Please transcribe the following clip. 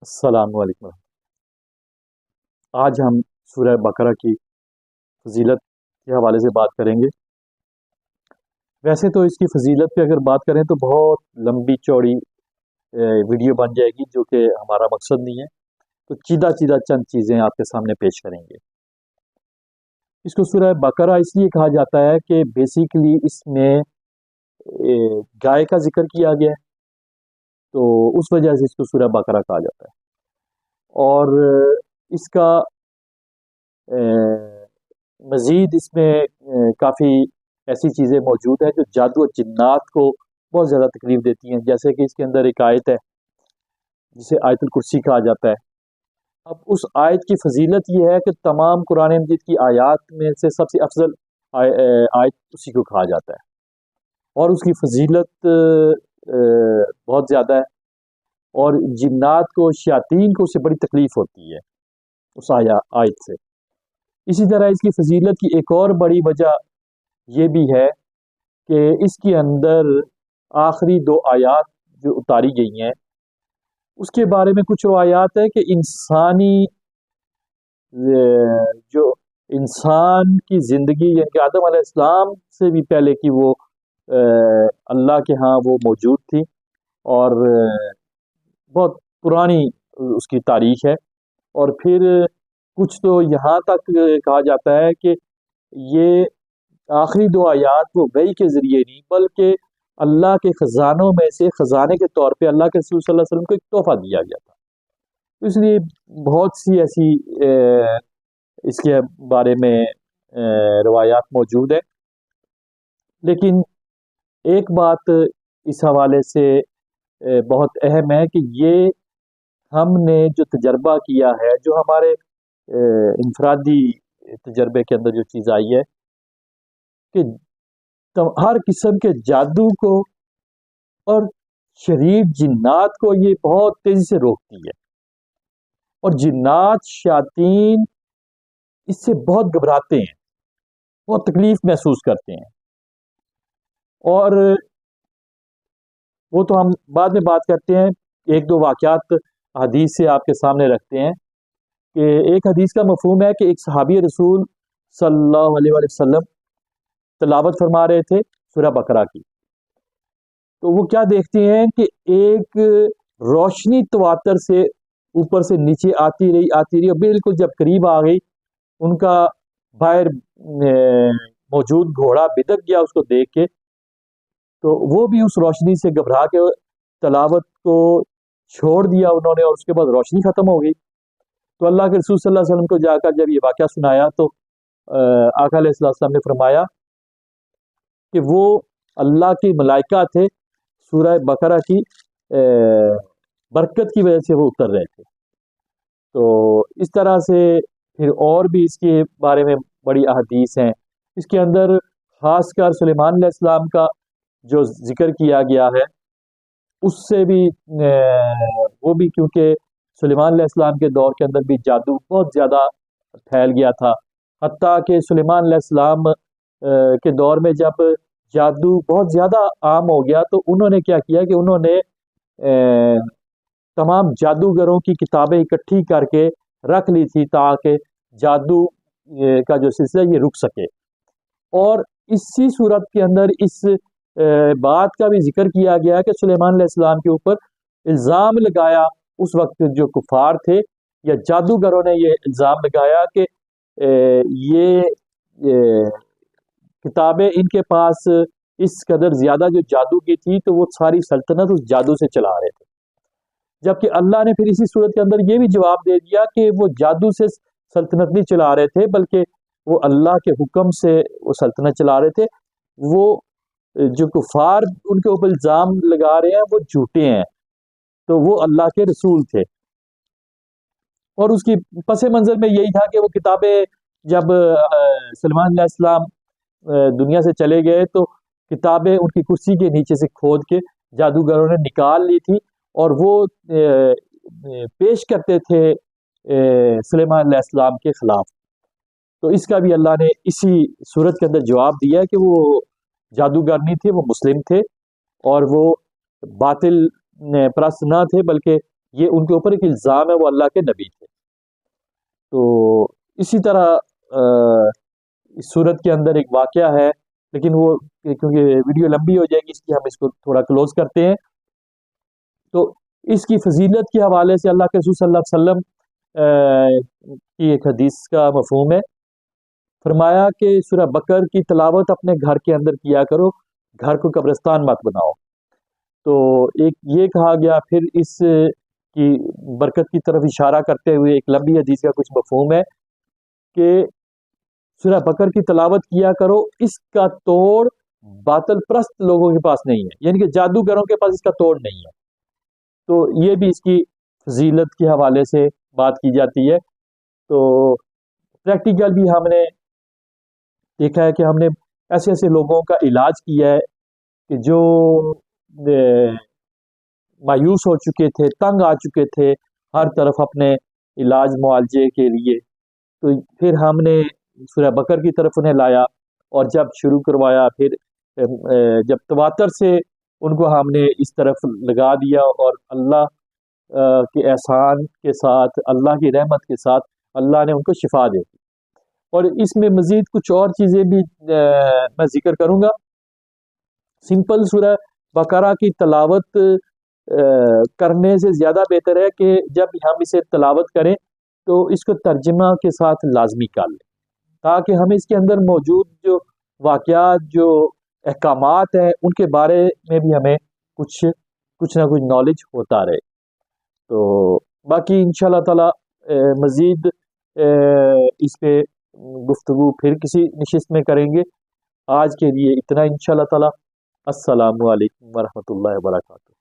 السلام علیکم۔ آج ہم سورہ بقرہ کی فضیلت کے حوالے سے بات کریں گے۔ ویسے تو اس کی فضیلت پہ اگر بات کریں تو بہت لمبی چوڑی ویڈیو بن جائے گی، جو کہ ہمارا مقصد نہیں ہے، تو چیدہ چند چیزیں آپ کے سامنے پیش کریں گے۔ اس کو سورہ بقرہ اس لیے کہا جاتا ہے کہ بیسیکلی اس میں گائے کا ذکر کیا گیا ہے، تو اس وجہ سے اس کو سورہ بقرہ کہا جاتا ہے۔ اور اس کا مزید اس میں کافی ایسی چیزیں موجود ہیں جو جادو و جنات کو بہت زیادہ تکلیف دیتی ہیں، جیسے کہ اس کے اندر ایک آیت ہے جسے آیت الکرسی کہا جاتا ہے۔ اب اس آیت کی فضیلت یہ ہے کہ تمام قرآن مجید کی آیات میں سے سب سے افضل آیت اسی کو کہا جاتا ہے، اور اس کی فضیلت بہت زیادہ ہے، اور جنات کو، شیاطین کو اس سے بڑی تکلیف ہوتی ہے اس آیت سے۔ اسی طرح اس کی فضیلت کی ایک اور بڑی وجہ یہ بھی ہے کہ اس کے اندر آخری دو آیات جو اتاری گئی ہیں اس کے بارے میں کچھ روایات ہے کہ جو انسان کی زندگی، یعنی کہ آدم علیہ السلام سے بھی پہلے کی وہ اللہ کے ہاں وہ موجود تھی، اور بہت پرانی اس کی تاریخ ہے۔ اور پھر کچھ تو یہاں تک کہا جاتا ہے کہ یہ آخری دو آیات وہ وحی کے ذریعے نہیں بلکہ اللہ کے خزانوں میں سے خزانے کے طور پہ اللہ کے رسول صلی اللہ علیہ وسلم کو ایک تحفہ دیا گیا تھا۔ اس لیے بہت سی ایسی اس کے بارے میں روایات موجود ہیں، لیکن ایک بات اس حوالے سے بہت اہم ہے کہ یہ ہم نے جو تجربہ کیا ہے، جو ہمارے انفرادی تجربے کے اندر جو چیز آئی ہے کہ ہر قسم کے جادو کو اور شریر جنات کو یہ بہت تیزی سے روکتی ہے، اور جنات شیاطین اس سے بہت گھبراتے ہیں، بہت تکلیف محسوس کرتے ہیں۔ اور وہ تو ہم بعد میں بات کرتے ہیں، ایک دو واقعات حدیث سے آپ کے سامنے رکھتے ہیں کہ ایک حدیث کا مفہوم ہے کہ ایک صحابی رسول صلی اللہ علیہ وسلم تلاوت فرما رہے تھے سورہ بقرہ کی، تو وہ کیا دیکھتے ہیں کہ ایک روشنی تواتر سے اوپر سے نیچے آتی رہی، اور بالکل جب قریب آ گئی ان کا باہر موجود گھوڑا بدک گیا اس کو دیکھ کے، تو وہ بھی اس روشنی سے گھبرا کے تلاوت کو چھوڑ دیا انہوں نے، اور اس کے بعد روشنی ختم ہو گئی۔ تو اللہ کے رسول صلی اللہ علیہ وسلم کو جا کر جب یہ واقعہ سنایا تو آقا علیہ السلام نے فرمایا کہ وہ اللہ کی ملائکہ تھے، سورہ بقرہ کی برکت کی وجہ سے وہ اتر رہے تھے۔ تو اس طرح سے پھر اور بھی اس کے بارے میں بڑی احادیث ہیں۔ اس کے اندر خاص کر سلیمان علیہ السلام کا جو ذکر کیا گیا ہے اس سے بھی وہ بھی کیونکہ سلیمان علیہ السلام کے دور کے اندر بھی جادو بہت زیادہ پھیل گیا تھا، حتیٰ کہ سلیمان علیہ السلام کے دور میں جب جادو بہت زیادہ عام ہو گیا تو انہوں نے کیا کیا کہ انہوں نے تمام جادوگروں کی کتابیں اکٹھی کر کے رکھ لی تھی تاکہ جادو کا جو سلسلہ یہ رک سکے۔ اور اسی صورت کے اندر اس بات کا بھی ذکر کیا گیا کہ سلیمان علیہ السلام کے اوپر الزام لگایا اس وقت جو کفار تھے یا جادوگروں نے یہ الزام لگایا کہ یہ کتابیں ان کے پاس اس قدر زیادہ جو جادو کی تھی تو وہ ساری سلطنت اس جادو سے چلا رہے تھے، جبکہ اللہ نے پھر اسی صورت کے اندر یہ بھی جواب دے دیا کہ وہ جادو سے سلطنت نہیں چلا رہے تھے بلکہ وہ اللہ کے حکم سے وہ سلطنت چلا رہے تھے۔ وہ جو کفار ان کے اوپر الزام لگا رہے ہیں وہ جھوٹے ہیں، تو وہ اللہ کے رسول تھے۔ اور اس کی پس منظر میں یہی تھا کہ وہ کتابیں جب سلیمان علیہ السلام دنیا سے چلے گئے تو کتابیں ان کی کرسی کے نیچے سے کھود کے جادوگروں نے نکال لی تھی، اور وہ پیش کرتے تھے سلیمان علیہ السلام کے خلاف۔ تو اس کا بھی اللہ نے اسی صورت کے اندر جواب دیا کہ وہ جادوگر نہیں تھے، وہ مسلم تھے، اور وہ باطل پرست نہ تھے بلکہ یہ ان کے اوپر ایک الزام ہے، وہ اللہ کے نبی تھے۔ تو اسی طرح اس صورت کے اندر ایک واقعہ ہے، لیکن وہ کیونکہ ویڈیو لمبی ہو جائے گی اس لیے ہم اس کو تھوڑا کلوز کرتے ہیں۔ تو اس کی فضیلت کے حوالے سے اللہ کے رسول صلی اللہ علیہ وسلم کی ایک حدیث کا مفہوم ہے، فرمایا کہ سورہ بقر کی تلاوت اپنے گھر کے اندر کیا کرو، گھر کو قبرستان مت بناؤ۔ تو ایک یہ کہا گیا، پھر اس کی برکت کی طرف اشارہ کرتے ہوئے ایک لمبی حدیث کا کچھ مفہوم ہے کہ سورہ بقر کی تلاوت کیا کرو، اس کا توڑ باطل پرست لوگوں کے پاس نہیں ہے، یعنی کہ جادوگروں کے پاس اس کا توڑ نہیں ہے۔ تو یہ بھی اس کی فضیلت کے حوالے سے بات کی جاتی ہے۔ تو پریکٹیکل بھی ہم نے دیکھا ہے کہ ہم نے ایسے ایسے لوگوں کا علاج کیا ہے کہ جو مایوس ہو چکے تھے، تنگ آ چکے تھے ہر طرف اپنے علاج معالجے کے لیے، تو پھر ہم نے سورہ بقر کی طرف انہیں لایا، اور جب شروع کروایا، پھر جب تواتر سے ان کو ہم نے اس طرف لگا دیا، اور اللہ کے احسان کے ساتھ، اللہ کی رحمت کے ساتھ اللہ نے ان کو شفا دے دی۔ اور اس میں مزید کچھ اور چیزیں بھی میں ذکر کروں گا۔ سمپل سورہ بقرہ کی تلاوت کرنے سے زیادہ بہتر ہے کہ جب ہم اسے تلاوت کریں تو اس کو ترجمہ کے ساتھ لازمی کر لیں، تاکہ ہمیں اس کے اندر موجود جو واقعات، جو احکامات ہیں، ان کے بارے میں بھی ہمیں کچھ نہ کچھ نالج ہوتا رہے۔ تو باقی انشاءاللہ تعالی مزید اس پہ گفتگو پھر کسی نشست میں کریں گے۔ آج کے لیے اتنا انشاءاللہ تعالی۔ السلام علیکم ورحمۃ اللہ وبرکاتہ۔